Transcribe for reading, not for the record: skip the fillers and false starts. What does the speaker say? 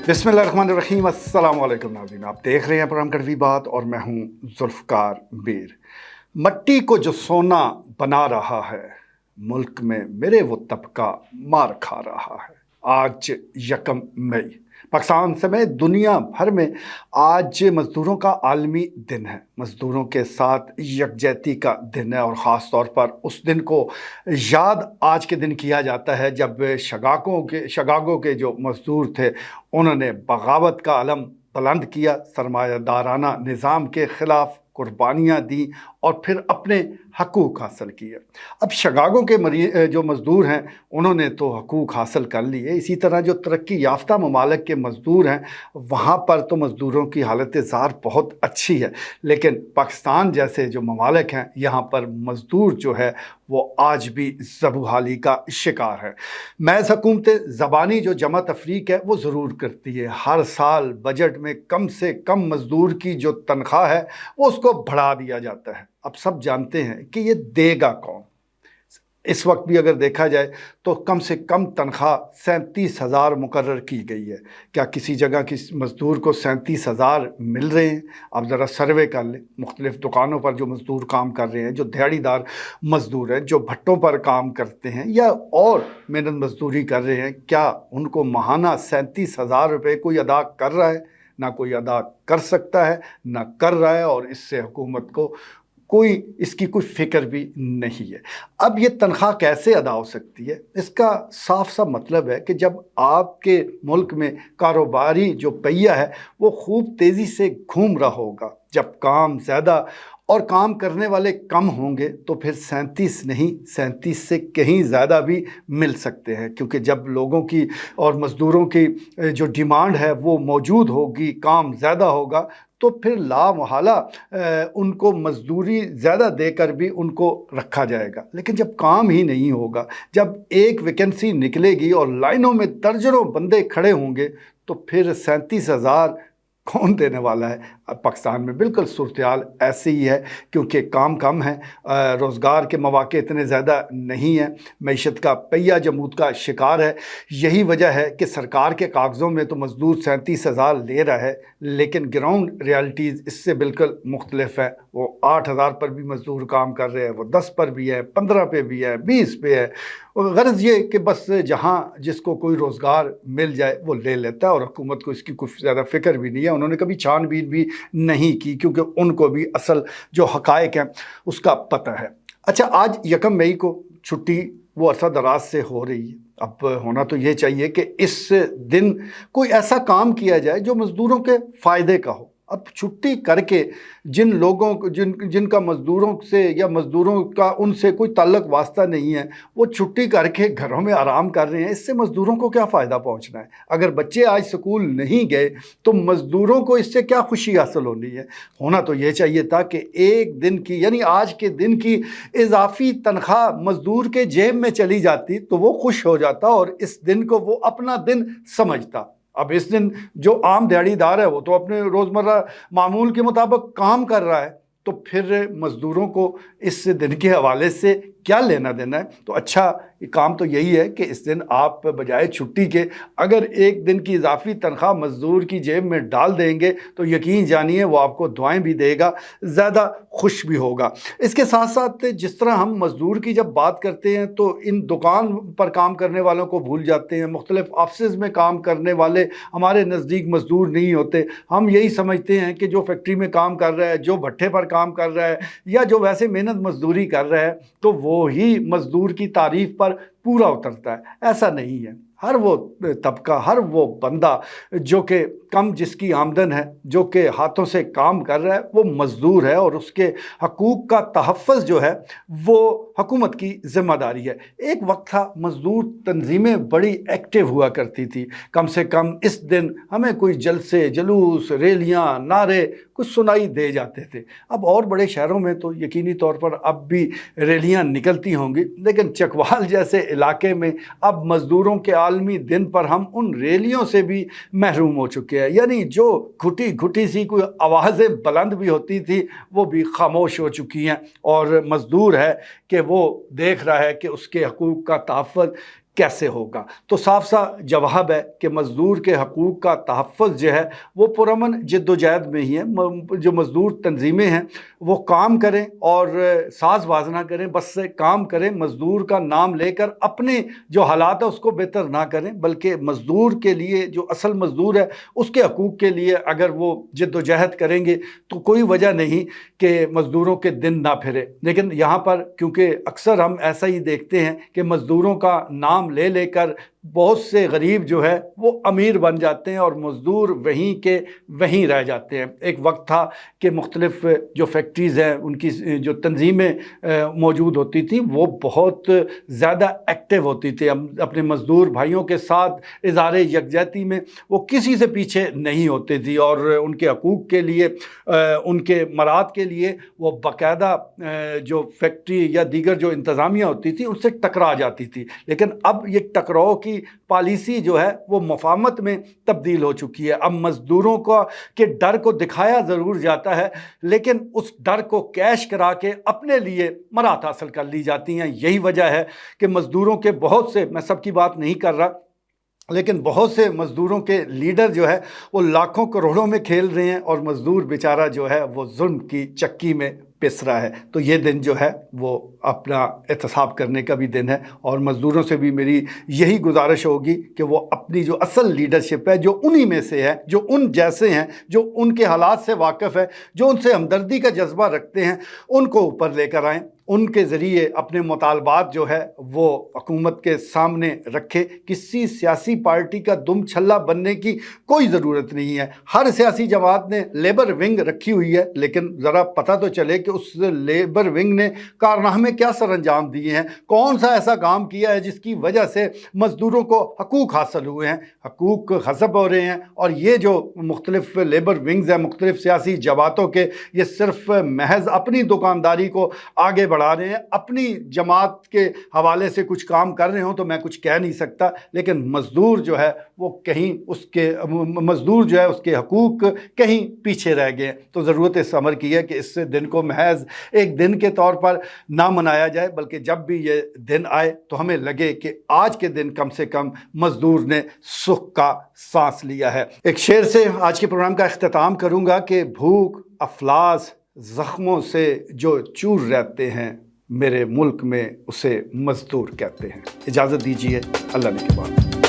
बिस्मिल्लाहिर्रहमानिर्रहीम, अस्सलाम वालेकुम नाज़रीन। आप देख रहे हैं प्रोग्राम कड़वी बात और मैं हूं जुल्फ़कार मीर। मट्टी को जो सोना बना रहा है, मुल्क में मेरे वो तबका मार खा रहा है। आज 1 मई पाकिस्तान समेत दुनिया भर में आज मज़दूरों का आलमी दिन है। मज़दूरों के साथ यकजहती का दिन है और ख़ास तौर पर उस दिन को याद आज के दिन किया जाता है जब शिकागो के जो मज़दूर थे उन्होंने बगावत का अलम बुलंद किया, सरमायादाराना निज़ाम के ख़िलाफ़ कुर्बानियाँ दी और फिर अपने हकूक़ हासिल किए। अब शिकागो के जो मज़दूर हैं उन्होंने तो हकूक़ हासिल कर लिए, इसी तरह जो तरक्की याफ्ता ममालिक के मज़दूर हैं वहाँ पर तो मज़दूरों की हालत ज़ार बहुत अच्छी है, लेकिन पाकिस्तान जैसे जो ममालिक हैं यहाँ पर मज़दूर जो है वो आज भी ज़बूहाली का शिकार है। महज़ हुकूमत ज़बानी जो जमा तफरीक है वो ज़रूर करती है। हर साल बजट में कम से कम मज़दूर की जो तनख्वाह है वो उसको बढ़ा दिया जाता है। अब सब जानते हैं कि ये देगा कौन। इस वक्त भी अगर देखा जाए तो कम से कम तनख्वाह 37,000 मुकर्रर की गई है। क्या किसी जगह किस मज़दूर को 37,000 मिल रहे हैं? आप ज़रा सर्वे कर लें। मुख्तलिफ़ दुकानों पर जो मज़दूर काम कर रहे हैं, जो दिहाड़ीदार मज़दूर हैं, जो भट्टों पर काम करते हैं या और मेहनत मज़दूरी कर रहे हैं, क्या उनको माहाना 37,000 रुपये कोई अदा कर रहा है? ना कोई अदा कर सकता है, ना कर रहा है, और इससे हुकूमत को इसकी कोई फ़िक्र भी नहीं है। अब ये तनख्वाह कैसे अदा हो सकती है? इसका साफ सा मतलब है कि जब आपके मुल्क में कारोबारी जो पहिया है वो खूब तेज़ी से घूम रहा होगा, जब काम ज़्यादा और काम करने वाले कम होंगे तो फिर 37 नहीं 37 से कहीं ज़्यादा भी मिल सकते हैं, क्योंकि जब लोगों की और मज़दूरों की जो डिमांड है वो मौजूद होगी, काम ज़्यादा होगा, तो फिर लामहला उनको मज़दूरी ज़्यादा देकर भी उनको रखा जाएगा। लेकिन जब काम ही नहीं होगा, जब एक वैकेंसी निकलेगी और लाइनों में दर्जनों बंदे खड़े होंगे, तो फिर 37,000 कौन देने वाला है? अब पाकिस्तान में बिल्कुल सूरत-ए-हाल ऐसे ही है, क्योंकि काम कम है, रोज़गार के मौक़े इतने ज़्यादा नहीं हैं, मईशत का पहिया जमूद का शिकार है। यही वजह है कि सरकार के कागज़ों में तो मज़दूर 37,000 ले रहा है, लेकिन ग्राउंड रियलिटीज़ इससे बिल्कुल मुख्तलिफ है। वो 8,000 पर भी मज़दूर काम कर रहे हैं, वो 10 पर भी है, 15 पे भी है, 20 पे है। गर्ज़ ये कि बस जहाँ जिसको कोई रोज़गार मिल जाए वो ले लेता है और हुकूमत को इसकी कुछ ज़्यादा फ़िक्र भी नहीं है। उन्होंने कभी छानबीन भी नहीं की, क्योंकि उनको भी असल जो हक़ाइक़ हैं उसका पता है। अच्छा, आज 1 मई को छुट्टी वो अरसा दराज से हो रही है। अब होना तो ये चाहिए कि इस दिन कोई ऐसा काम किया जाए जो मज़दूरों के फ़ायदे का हो। अब छुट्टी करके जिन लोगों को जिनका मज़दूरों से या मज़दूरों का उनसे कोई ताल्लुक़ वास्ता नहीं है, वो छुट्टी करके घरों में आराम कर रहे हैं, इससे मज़दूरों को क्या फ़ायदा पहुंचना है? अगर बच्चे आज स्कूल नहीं गए तो मज़दूरों को इससे क्या खुशी हासिल होनी है? होना तो ये चाहिए था कि एक दिन की यानी आज के दिन की इजाफ़ी तनख्वाह मज़दूर के जेब में चली जाती तो वो खुश हो जाता और इस दिन को वो अपना दिन समझता। अब इस दिन जो आम दिहाड़ीदार है वो तो अपने रोज़मर्रा मामूल के मुताबिक काम कर रहा है, तो फिर मज़दूरों को इस दिन के हवाले से क्या लेना देना है? तो अच्छा काम तो यही है कि इस दिन आप बजाय छुट्टी के अगर एक दिन की इजाफ़ी तनख्वाह मज़दूर की जेब में डाल देंगे तो यकीन जानिए वो आपको दुआएं भी देगा, ज़्यादा खुश भी होगा। इसके साथ साथ जिस तरह हम मज़दूर की जब बात करते हैं तो इन दुकान पर काम करने वालों को भूल जाते हैं, मुख्तलिफ़ ऑफिस में काम करने वाले हमारे नज़दीक मज़दूर नहीं होते। हम यही समझते हैं कि जो फैक्ट्री में काम कर रहा है, जो भट्ठे पर काम कर रहा है या जो वैसे मेहनत मज़दूरी कर रहा है तो वो ही मज़दूर की तारीफ़ पर पूरा उतरता है। ऐसा नहीं है। हर वो तबका, हर वो बंदा जो कि कम जिसकी आमदन है, जो कि हाथों से काम कर रहा है, वो मज़दूर है और उसके हकूक़ का तहफ़्फ़ुज़ जो है वो हुकूमत की ज़िम्मेदारी है। एक वक्त था मज़दूर तंजीमें बड़ी एक्टिव हुआ करती थी, कम से कम इस दिन हमें कोई जलसे, जुलूस, रैलियाँ, नारे कुछ सुनाई दे जाते थे। अब और बड़े शहरों में तो यकीनी तौर पर अब भी रैलियाँ निकलती होंगी, लेकिन चकवाल जैसे इलाके में अब मज़दूरों के आलमी दिन पर हम उन रैलियों से भी महरूम हो चुके हैं। यानी जो घुटी घुटी सी कोई आवाज़ें बुलंद भी होती थी वो भी खामोश हो चुकी हैं और मज़दूर है कि वो देख रहा है कि उसके हकूक़ का तहफ़्फ़ुज़ कैसे होगा। तो साफ सा जवाब है कि मज़दूर के हकूक़ का तहफ़्फ़ुज़ जो है वो पुरअमन जिद्दोजहद में ही है। जो मज़दूर तंजीमें हैं वो काम करें और साज़ बाज़ ना करें, बस से काम करें। मज़दूर का नाम लेकर अपने जो हालात है उसको बेहतर ना करें, बल्कि मज़दूर के लिए, जो असल मज़दूर है उसके हकूक़ के लिए अगर वो जिद्दोजहद करेंगे तो कोई वजह नहीं कि मज़दूरों के दिन ना फिरे। लेकिन यहाँ पर क्योंकि अक्सर हम ऐसा ही देखते हैं कि मज़दूरों का नाम ले लेकर बहुत से गरीब जो है वो अमीर बन जाते हैं और मज़दूर वहीं के वहीं रह जाते हैं। एक वक्त था कि मुख्तलिफ जो फैक्ट्रीज़ हैं उनकी जो तंजीमें मौजूद होती थी वो बहुत ज़्यादा एक्टिव होती थी। हम अपने मज़दूर भाइयों के साथ इज़हार यकजहती में वो किसी से पीछे नहीं होते थी और उनके हकूक़ के लिए, उनके मराद के लिए वो बाकायदा जो फैक्ट्री या दीगर जो इंतज़ामिया होती थी उनसे टकरा जाती थी। लेकिन अब ये टकराव की पॉलिसी जो है वो मफाहमत में तब्दील हो चुकी है। अब मज़दूरों का के डर को दिखाया ज़रूर जाता है, लेकिन उस डर को कैश करा के अपने लिए मराहत हासिल कर ली जाती हैं। यही वजह है कि मज़दूरों के बहुत से, मैं सबकी बात नहीं कर रहा, लेकिन बहुत से मज़दूरों के लीडर जो है वो लाखों करोड़ों में खेल रहे हैं और मज़दूर बेचारा जो है वो जुल्म की चक्की में पिस रहा है। तो ये दिन जो है वो अपना एहतसाब करने का भी दिन है और मज़दूरों से भी मेरी यही गुजारिश होगी कि वो अपनी जो असल लीडरशिप है, जो उन्हीं में से है, जो उन जैसे हैं, जो उनके हालात से वाकिफ़ है, जो उनसे हमदर्दी का जज्बा रखते हैं, उनको ऊपर लेकर आएँ। उनके ज़रिए अपने मुतालबात जो है वो हुकूमत के सामने रखे। किसी सियासी पार्टी का दुम छल्ला बनने की कोई ज़रूरत नहीं है। हर सियासी जमात ने लेबर विंग रखी हुई है, लेकिन ज़रा पता तो चले कि उस लेबर विंग ने कारनामे क्या सर अंजाम दिए हैं, कौन सा ऐसा काम किया है जिसकी वजह से मज़दूरों को हकूक़ हासिल हुए हैं, हकूक़ हसब हो रहे हैं। और ये जो मुख्तलिफ लेबर विंग्स हैं मुख्तलिफ सियासी जमातों के, ये सिर्फ महज अपनी दुकानदारी को आगे बढ़ा रहे हैं। अपनी जमात के हवाले से कुछ काम कर रहे हो तो मैं कुछ कह नहीं सकता, लेकिन मज़दूर जो है वो कहीं मज़दूर जो है उसके हकूक़ कहीं पीछे रह गए। तो ज़रूरत इस अमर की है कि इस दिन को महज एक दिन के तौर पर ना मनाया जाए, बल्कि जब भी ये दिन आए तो हमें लगे कि आज के दिन कम से कम मज़दूर ने सुख का सांस लिया है। एक शेर से आज के प्रोग्राम का इख्तिताम करूँगा कि भूख, अफलास, ज़ख्मों से जो चूर रहते हैं, मेरे मुल्क में उसे मज़दूर कहते हैं। इजाज़त दीजिए, अल्लाह ने के बाद।